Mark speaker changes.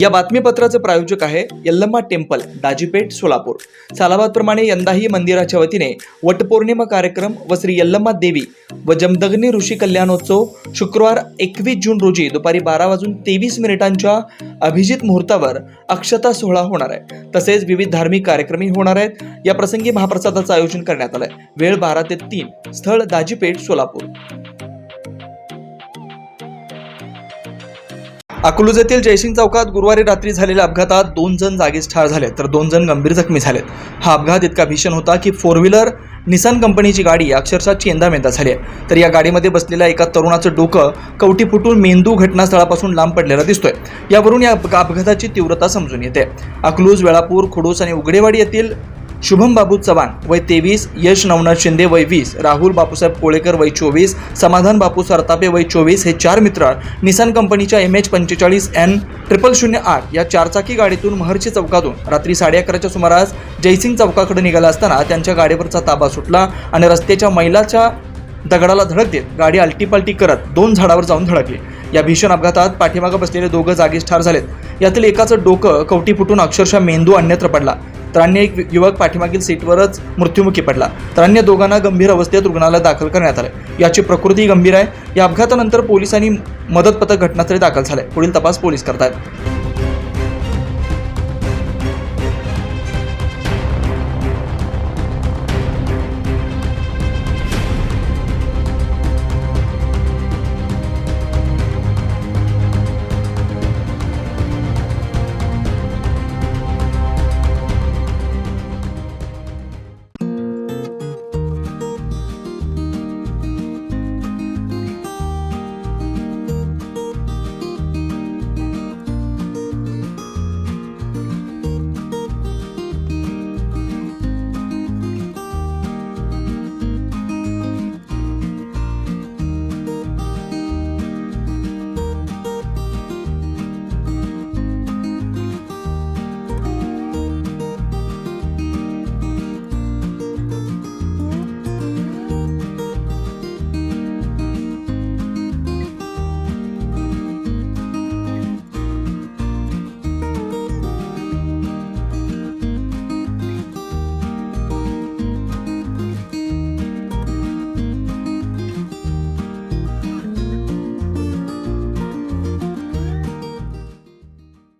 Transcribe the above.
Speaker 1: या बातमीपत्राचे प्रायोजक आहे यल्लम्मा टेम्पल, दाजीपेठ, सोलापूर। सालाबादप्रमाणे यंदाही मंदिराच्या वतीने वटपौर्णिमा कार्यक्रम व श्री यल्लम्मा देवी व जमदग्नी ऋषी कल्याणोत्सव शुक्रवार 21 जून रोजी दुपारी 12:23 अभिजित मुहूर्तावर अक्षता सोहळा होणार आहे। तसेच विविध धार्मिक कार्यक्रमही होणार आहेत। या प्रसंगी महाप्रसादाचं आयोजन करण्यात आलंय। वेळ 12 ते 3, स्थळ दाजीपेठ, सोलापूर। अकलूज येथील जयसिंग चौकात गुरुवारी रात्री झालेल्या अपघातात 2 जण जागीच ठार झाले तर 2 जण गंभीर जखमी झालेत। हा अपघात इतका भीषण होता की 4 व्हीलर निसान कंपनीची गाडी अक्षरशः चेंदामेंदा झाली आहे। तर या गाडीमध्ये बसलेल्या एका तरुणाचं डोकं कवटी फुटून मेंदू घटनास्थळापासून लांब पडलेला दिसतोय। यावरून या अपघाताची तीव्रता समजून येते। अकलूज, वेळापूर, खुडूस आणि उगडेवाडी येथील शुभम बाबू चव्हाण वय 23, यश नवनाथ शिंदे वय 20, राहुल बापूसाहेब कोळेकर वय 24, समाधान बापू सरतापे वय 24 हे 4 मित्र निसान कंपनीच्या MH45N0008 या 4चाकी गाडीतून महर्षी चौकातून रात्री 11:30च्या सुमारास जयसिंग चौकाकडे निघाला असताना त्यांच्या गाडीवरचा ताबा सुटला आणि रस्त्याच्या मैलाच्या दगडाला धडक देत गाडी आलटीपालटी करत 2 झाडावर जाऊन धडकली। या भीषण अपघातात पाठीमागे बसलेले 2 जागीच ठार झालेत। यातील एकाचं डोकं कवटी फुटून अक्षरशः मेंदू अन्यत्र पडला तर अन्य एक युवक पाठीमागील सीटवरच मृत्युमुखी पडला तर अन्य दोघांना गंभीर अवस्थेत रुग्णालयात दाखल करण्यात आले। याची प्रकृती गंभीर आहे। या अपघातानंतर पोलिसांनी मदत पथक घटनास्थळी दाखल झाले। पुढील तपास पोलीस करतात।